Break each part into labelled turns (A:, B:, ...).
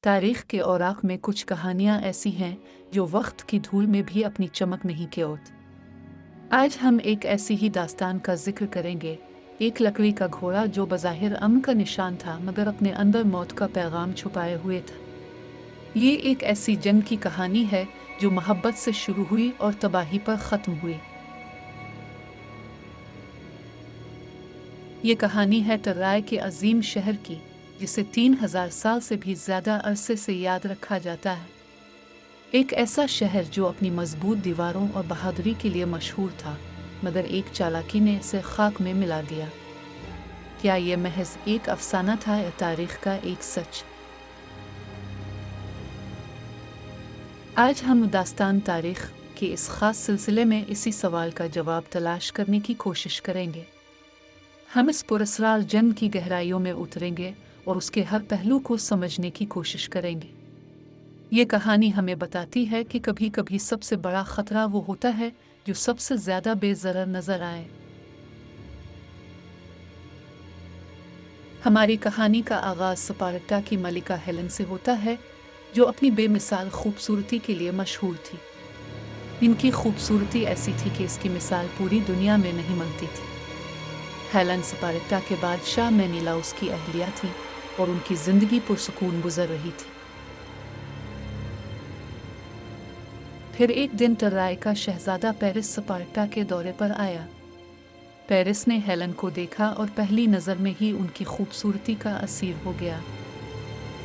A: तारीख के औराक में कुछ कहानियां ऐसी हैं जो वक्त की धूल में भी अपनी चमक नहीं खियोत। आज हम एक ऐसी ही दास्तान का जिक्र करेंगे, एक लकड़ी का घोड़ा जो बज़ाहिर अमन का निशान था मगर अपने अंदर मौत का पैगाम छुपाए हुए था। ये एक ऐसी जंग की कहानी है जो मोहब्बत से शुरू हुई और तबाही पर ख़त्म हुई। ये कहानी है टर्राय के अजीम शहर की, जिसे 3000 साल से भी ज़्यादा अरसे से याद रखा जाता है। एक ऐसा शहर जो अपनी मजबूत दीवारों और बहादुरी के लिए मशहूर था, मगर एक चालाकी ने इसे खाक में मिला दिया। क्या ये महज एक अफसाना था या तारीख का एक सच? आज हम दास्तान तारीख के इस खास सिलसिले में इसी सवाल का जवाब तलाश करने की कोशिश करेंगे। हम इस पुरस्कार जंग की गहराइयों में उतरेंगे और उसके हर पहलू को समझने की कोशिश करेंगे। ये कहानी हमें बताती है कि कभी कभी सबसे बड़ा खतरा वो होता है जो सबसे ज्यादा बेज़रर नजर आए। हमारी कहानी का आगाज स्पार्टा की मलिका हेलेन से होता है, जो अपनी बेमिसाल खूबसूरती के लिए मशहूर थी। इनकी खूबसूरती ऐसी थी कि इसकी मिसाल पूरी दुनिया में नहीं मिलती थी। हेलेन स्पार्टा के बादशाह मेनिलाउस की अहलिया थी और उनकी जिंदगी पुरसुकून गुजर रही थी। फिर एक दिन टर्राय का शहजादा पेरिस स्पार्टा के दौरे पर आया। पेरिस ने हेलेन को देखा और पहली नज़र में ही उनकी खूबसूरती का असीर हो गया।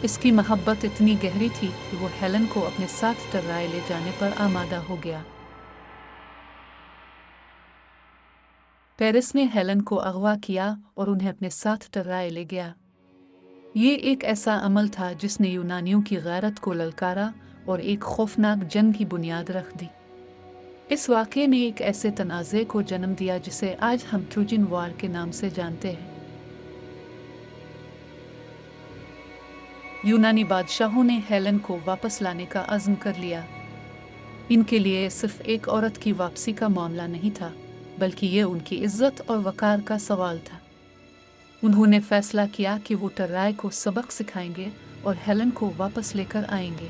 A: इसकी मोहब्बत इतनी गहरी थी कि वो हेलेन को अपने साथ टर्राय ले जाने पर आमादा हो गया। पेरिस ने हेलेन को अगवा किया और उन्हें अपने साथ टर्राय ले गया। ये एक ऐसा अमल था जिसने यूनानियों की गैरत को ललकारा और एक खौफनाक जंग की बुनियाद रख दी। इस वाक़े ने एक ऐसे तनाज़े को जन्म दिया जिसे आज हम ट्रोजन वॉर के नाम से जानते हैं। यूनानी बादशाहों ने हेलेन को वापस लाने का अज़्म कर लिया। इनके लिए सिर्फ एक औरत की वापसी का मामला नहीं था, बल्कि ये उनकी इज्जत और वक़ार का सवाल था। उन्होंने फैसला किया कि वो टर्राय को सबक सिखाएंगे और हेलेन को वापस लेकर आएंगे।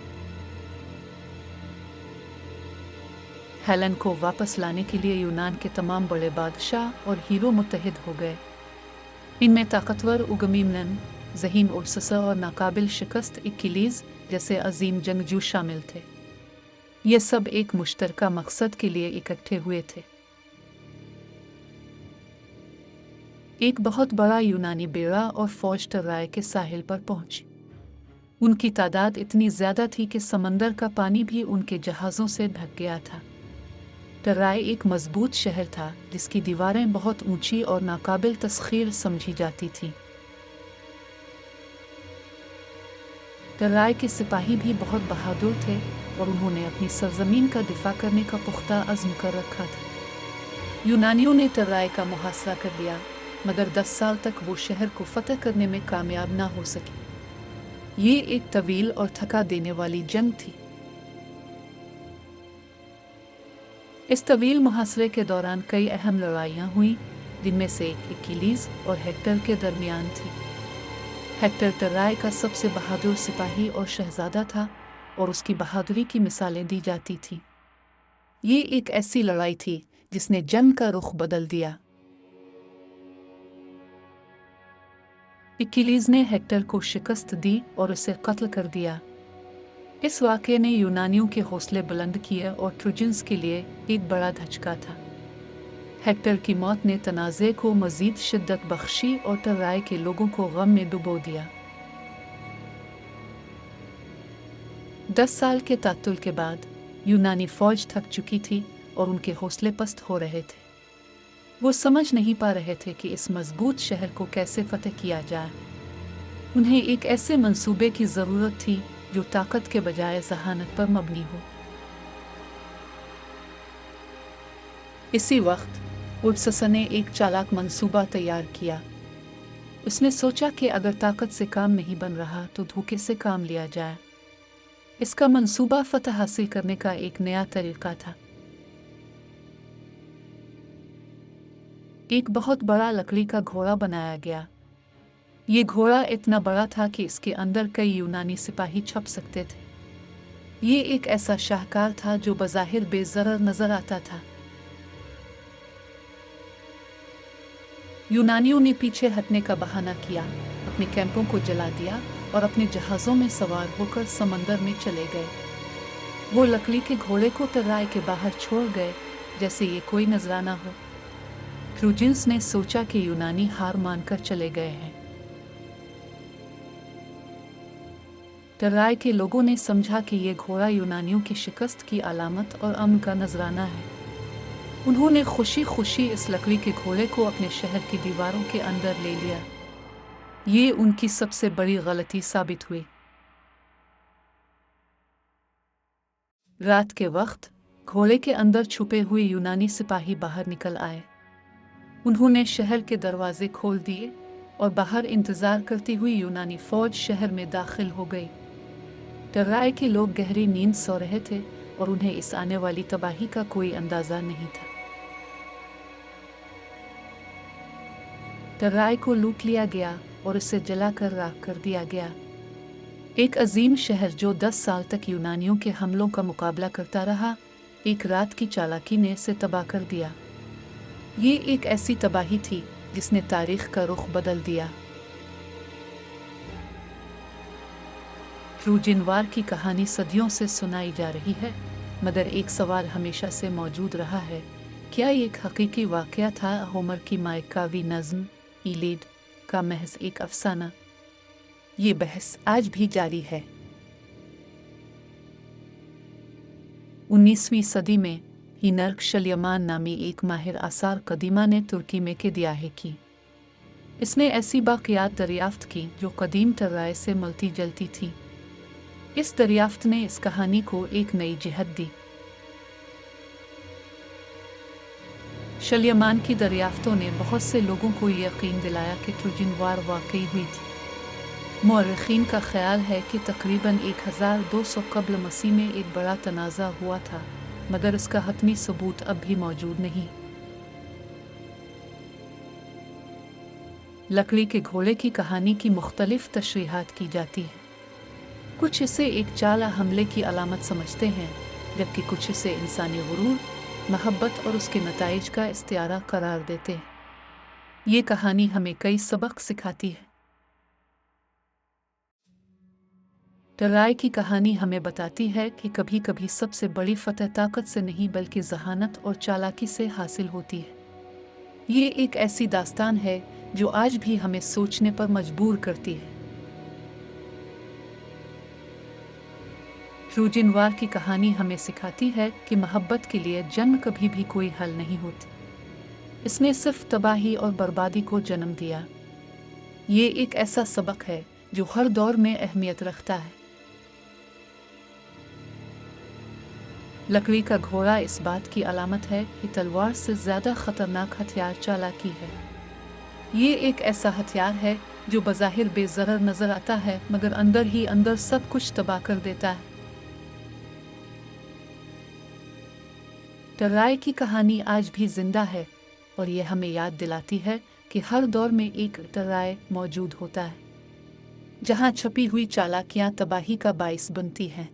A: हेलेन को वापस लाने के लिए यूनान के तमाम बड़े बादशाह और हीरो मुत्तहिद हो गए। इनमें ताकतवर उगमीमनन, ज़हीन उर्ससा और नाकाबिल शिकस्त इक्किलीज़ जैसे अजीम जंगजू शामिल थे। ये सब एक मुश्तरका मकसद के लिए इकट्ठे हुए थे। एक बहुत बड़ा यूनानी बेड़ा और फौज टर्राय के साहिल पर पहुंची। उनकी तादाद इतनी ज़्यादा थी कि समंदर का पानी भी उनके जहाज़ों से ढक गया था। टर्राय एक मजबूत शहर था जिसकी दीवारें बहुत ऊंची और नाकाबिल तस्खीर समझी जाती थीं। टर्राय के सिपाही भी बहुत बहादुर थे और उन्होंने अपनी सरजमीन का दिफा करने का पुख्ता अज़्म कर रखा था। यूनानियों ने टर्राय का मुहासरा कर लिया, मगर 10 साल तक वो शहर को फतह करने में कामयाब ना हो सकी। ये एक तवील और थका देने वाली जंग थी। इस तवील मुहासरे के दौरान कई अहम लड़ाइयाँ हुईं, जिनमें से एक इक्किलीज़ और हेक्टर के दरमियान थी। हेक्टर टर्राय का सबसे बहादुर सिपाही और शहजादा था और उसकी बहादुरी की मिसालें दी जाती थीं। ये एक ऐसी लड़ाई थी जिसने जंग का रुख बदल दिया। इक्किलीज़ ने हेक्टर को शिकस्त दी और उसे कत्ल कर दिया। इस वाक़े ने यूनानियों के हौसले बुलंद किए और ट्रोजन्स के लिए एक बड़ा धचका था। हेक्टर की मौत ने तनाज़े को मज़ीद शिद्दत बख्शी और टर्राय के लोगों को गम में डुबो दिया। 10 साल के तातुल के बाद यूनानी फ़ौज थक चुकी थी और उनके हौसले पस्त हो रहे थे। वो समझ नहीं पा रहे थे कि इस मजबूत शहर को कैसे फतह किया जाए। उन्हें एक ऐसे मंसूबे की ज़रूरत थी जो ताकत के बजाय ज़हानत पर मबनी हो। इसी वक्त उर्ससा ने एक चालाक मंसूबा तैयार किया। उसने सोचा कि अगर ताकत से काम नहीं बन रहा तो धोखे से काम लिया जाए। इसका मंसूबा फतह हासिल करने का एक नया तरीका था। एक बहुत बड़ा लकड़ी का घोड़ा बनाया गया। ये घोड़ा इतना बड़ा था कि इसके अंदर कई यूनानी सिपाही छप सकते थे। ये एक ऐसा शाहकार था जो बज़ाहिर बेज़रर नजर आता था। यूनानियों ने पीछे हटने का बहाना किया, अपने कैंपों को जला दिया और अपने जहाज़ों में सवार होकर समंदर में चले गए। वो लकड़ी के घोड़े को तराई के बाहर छोड़ गए, जैसे ये कोई नजराना हो। क्रूजिन्स ने सोचा कि यूनानी हार मानकर चले गए हैं। तराई के लोगों ने समझा कि ये घोड़ा यूनानियों की शिकस्त की अलामत और अमन का नजराना है। उन्होंने खुशी खुशी इस लकड़ी के घोड़े को अपने शहर की दीवारों के अंदर ले लिया। ये उनकी सबसे बड़ी गलती साबित हुई। रात के वक्त घोड़े के अंदर छुपे हुए यूनानी सिपाही बाहर निकल आए। उन्होंने शहर के दरवाजे खोल दिए और बाहर इंतजार करती हुई यूनानी फौज शहर में दाखिल हो गई। तराई के लोग गहरी नींद सो रहे थे और उन्हें इस आने वाली तबाही का कोई अंदाजा नहीं था। तराई को लूट लिया गया और उसे जलाकर राख कर दिया गया। एक अजीम शहर जो 10 साल तक यूनानियों के हमलों का मुकाबला करता रहा, एक रात की चालाकी ने इसे तबाह कर दिया। ये एक ऐसी तबाही थी जिसने तारीख का रुख बदल दिया। ट्रोजन की कहानी सदियों से सुनाई जा रही है, मगर एक सवाल हमेशा से मौजूद रहा है, क्या ये एक हकीकी वाक़या था, होमर की मायकावी नज़्म इलीड का महज एक अफसाना? ये बहस आज भी जारी है। 19वीं सदी में हिनर्क शल्यमान नामी एक माहिर आसार कदीमा ने तुर्की में के दियाहे की। इसने ऐसी बाक़ियात दरियाफ्त की जो कदीम तराई से मिलती जलती थी। इस दरियाफ्त ने इस कहानी को एक नई जिहत दी। शल्यमान की दरियाफ्तों ने बहुत से लोगों को यकीन दिलाया कि ट्रोजन वार वाकई हुई थी। मौरखीन का ख्याल है कि तकरीबन 1200 कब्ल मसीह में एक बड़ा तनाज़ा हुआ था, मगर इसका हतमी सबूत अब भी मौजूद नहीं। लकड़ी के घोड़े की कहानी की मुख्तलिफ तशरीहात की जाती है। कुछ इसे एक चाला हमले की अलामत समझते हैं, जबकि कुछ इसे इंसानी गुरूर, महब्बत और उसके नताइज का इस्तियारा करार देते हैं। ये कहानी हमें कई सबक सिखाती है। तराई की कहानी हमें बताती है कि कभी कभी सबसे बड़ी फतह ताकत से नहीं बल्कि ज़हानत और चालाकी से हासिल होती है। ये एक ऐसी दास्तान है जो आज भी हमें सोचने पर मजबूर करती है। ट्रोजन वार की कहानी हमें सिखाती है कि मोहब्बत के लिए जन्म कभी भी कोई हल नहीं होती। इसने सिर्फ तबाही और बर्बादी को जन्म दिया। ये एक ऐसा सबक है जो हर दौर में अहमियत रखता है। लकड़ी का घोड़ा इस बात की अलामत है कि तलवार से ज़्यादा ख़तरनाक हथियार चालाकी है। ये एक ऐसा हथियार है जो बज़ाहिर बेज़रर नज़र आता है, मगर अंदर ही अंदर सब कुछ तबाह कर देता है। तराई की कहानी आज भी जिंदा है और ये हमें याद दिलाती है कि हर दौर में एक तराई मौजूद होता है, जहाँ छुपी हुई चालाकियाँ तबाही का बाइस बनती हैं।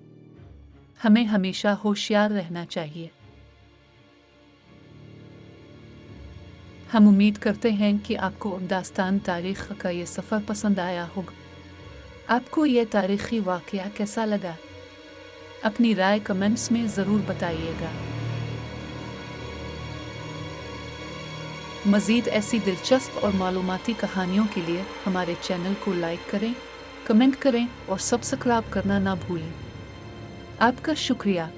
A: हमें हमेशा होशियार रहना चाहिए। हम उम्मीद करते हैं कि आपको दास्तान तारीख़ का ये सफ़र पसंद आया होगा। आपको ये तारीख़ी वाक़या कैसा लगा? अपनी राय कमेंट्स में ज़रूर बताइएगा। मज़ीद ऐसी दिलचस्प और मालूमाती कहानियों के लिए हमारे चैनल को लाइक करें, कमेंट करें और सब्सक्राइब करना ना भूलें। आपका शुक्रिया।